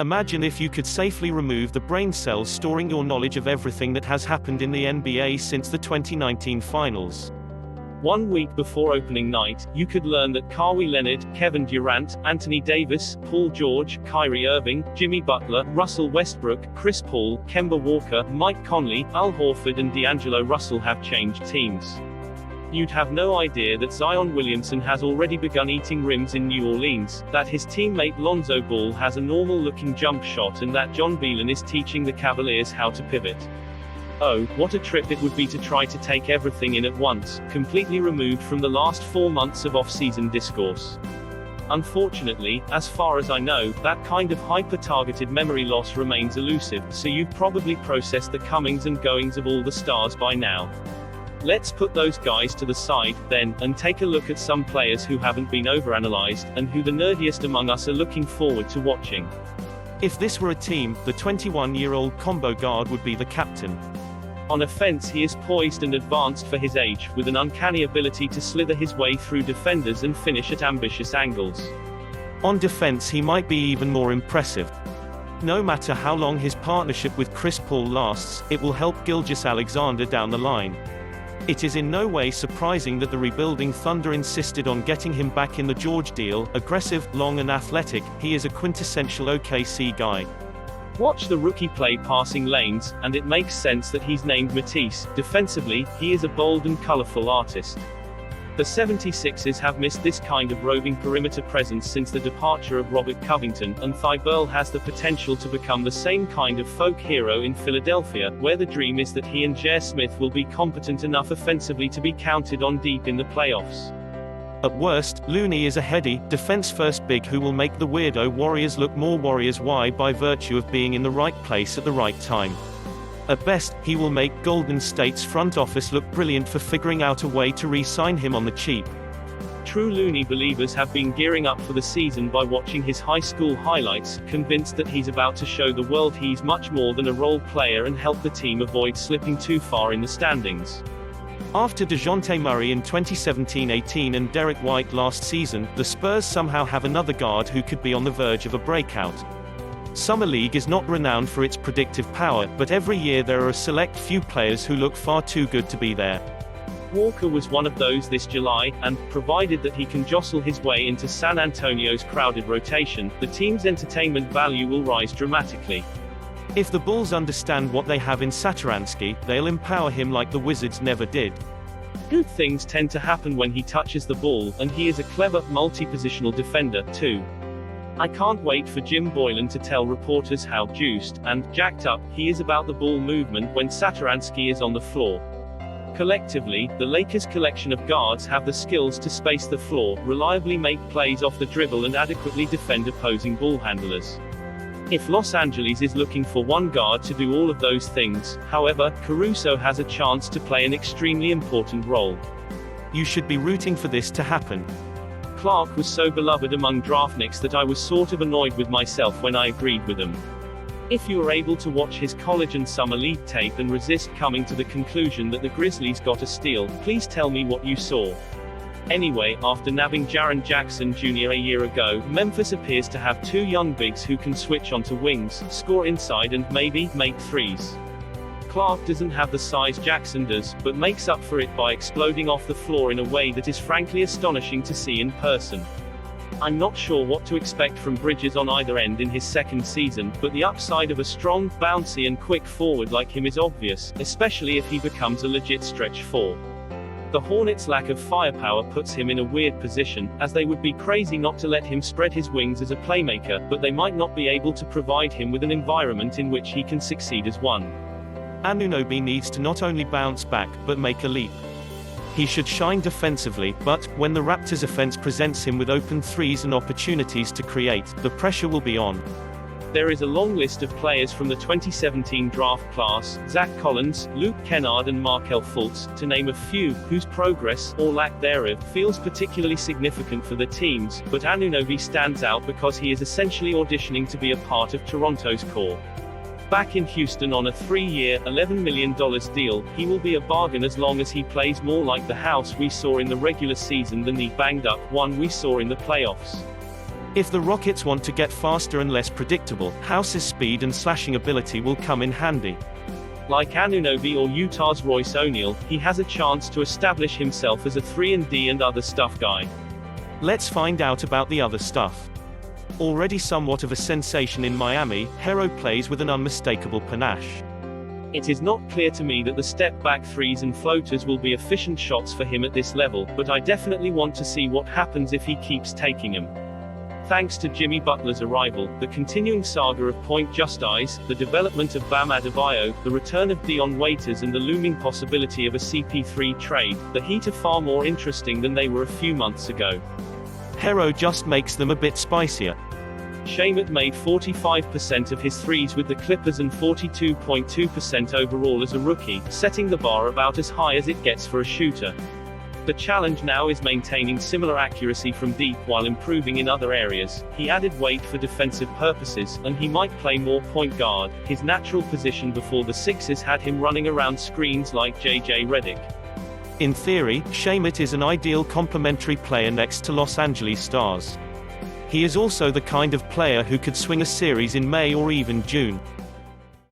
Imagine if you could safely remove the brain cells storing your knowledge of everything that has happened in the NBA since the 2019 finals. 1 week before opening night, you could learn that Kawhi Leonard, Kevin Durant, Anthony Davis, Paul George, Kyrie Irving, Jimmy Butler, Russell Westbrook, Chris Paul, Kemba Walker, Mike Conley, Al Horford and D'Angelo Russell have changed teams. You'd have no idea that Zion Williamson has already begun eating rims in New Orleans, that his teammate Lonzo Ball has a normal-looking jump shot and that John Beelan is teaching the Cavaliers how to pivot. Oh, what a trip it would be to try to take everything in at once, completely removed from the last 4 months of off-season discourse. Unfortunately, as far as I know, that kind of hyper-targeted memory loss remains elusive, so you've probably processed the comings and goings of all the stars by now. Let's put those guys to the side, then, and take a look at some players who haven't been overanalyzed, and who the nerdiest among us are looking forward to watching. If this were a team, the 21-year-old combo guard would be the captain. On offense he is poised and advanced for his age, with an uncanny ability to slither his way through defenders and finish at ambitious angles. On defense he might be even more impressive. No matter how long his partnership with Chris Paul lasts, it will help Gilgeous-Alexander down the line. It is in no way surprising that the rebuilding Thunder insisted on getting him back in the George deal. Aggressive, long and athletic, he is a quintessential OKC guy. Watch the rookie play passing lanes, and it makes sense that he's named Matisse. Defensively, he is a bold and colorful artist. The 76ers have missed this kind of roving perimeter presence since the departure of Robert Covington, and Thibault has the potential to become the same kind of folk hero in Philadelphia, where the dream is that he and J.R. Smith will be competent enough offensively to be counted on deep in the playoffs. At worst, Looney is a heady, defense-first big who will make the weirdo Warriors look more Warriors by virtue of being in the right place at the right time. At best, he will make Golden State's front office look brilliant for figuring out a way to re-sign him on the cheap. True Looney believers have been gearing up for the season by watching his high school highlights, convinced that he's about to show the world he's much more than a role player and help the team avoid slipping too far in the standings. After DeJounte Murray in 2017-18 and Derek White last season, the Spurs somehow have another guard who could be on the verge of a breakout. Summer League is not renowned for its predictive power, but every year there are a select few players who look far too good to be there. Walker was one of those this July, and, provided that he can jostle his way into San Antonio's crowded rotation, the team's entertainment value will rise dramatically. If the Bulls understand what they have in Satoransky, they'll empower him like the Wizards never did. Good things tend to happen when he touches the ball, and he is a clever, multi-positional defender, too. I can't wait for Jim Boylan to tell reporters how juiced, and jacked up, he is about the ball movement when Satoransky is on the floor. Collectively, the Lakers' collection of guards have the skills to space the floor, reliably make plays off the dribble and adequately defend opposing ball handlers. If Los Angeles is looking for one guard to do all of those things, however, Caruso has a chance to play an extremely important role. You should be rooting for this to happen. Clark was so beloved among draftnicks that I was sort of annoyed with myself when I agreed with him. If you were able to watch his college and summer league tape and resist coming to the conclusion that the Grizzlies got a steal, please tell me what you saw. Anyway, after nabbing Jaren Jackson Jr. a year ago, Memphis appears to have two young bigs who can switch onto wings, score inside and maybe make threes. Clark doesn't have the size Jackson does, but makes up for it by exploding off the floor in a way that is frankly astonishing to see in person. I'm not sure what to expect from Bridges on either end in his second season, but the upside of a strong, bouncy and quick forward like him is obvious, especially if he becomes a legit stretch four. The Hornets' lack of firepower puts him in a weird position, as they would be crazy not to let him spread his wings as a playmaker, but they might not be able to provide him with an environment in which he can succeed as one. Anunoby needs to not only bounce back, but make a leap. He should shine defensively, but, when the Raptors' offense presents him with open threes and opportunities to create, the pressure will be on. There is a long list of players from the 2017 draft class, Zach Collins, Luke Kennard and Markelle Fultz, to name a few, whose progress, or lack thereof, feels particularly significant for the teams, but Anunoby stands out because he is essentially auditioning to be a part of Toronto's core. Back in Houston on a 3-year, $11 million deal, he will be a bargain as long as he plays more like the house we saw in the regular season than the banged-up one we saw in the playoffs. If the Rockets want to get faster and less predictable, House's speed and slashing ability will come in handy. Like Anunoby or Utah's Royce O'Neal, he has a chance to establish himself as a 3-and-D and other stuff guy. Let's find out about the other stuff. Already somewhat of a sensation in Miami, Herro plays with an unmistakable panache. It is not clear to me that the step-back threes and floaters will be efficient shots for him at this level, but I definitely want to see what happens if he keeps taking them. Thanks to Jimmy Butler's arrival, the continuing saga of point justice, the development of Bam Adebayo, the return of Dion Waiters and the looming possibility of a CP3 trade, the Heat are far more interesting than they were a few months ago. Herro just makes them a bit spicier. Shamet made 45% of his threes with the Clippers and 42.2% overall as a rookie, setting the bar about as high as it gets for a shooter. The challenge now is maintaining similar accuracy from deep while improving in other areas. He added weight for defensive purposes, and he might play more point guard. His natural position before the Sixers had him running around screens like JJ Redick. In theory, Shamet is an ideal complementary player next to Los Angeles Stars. He is also the kind of player who could swing a series in May or even June.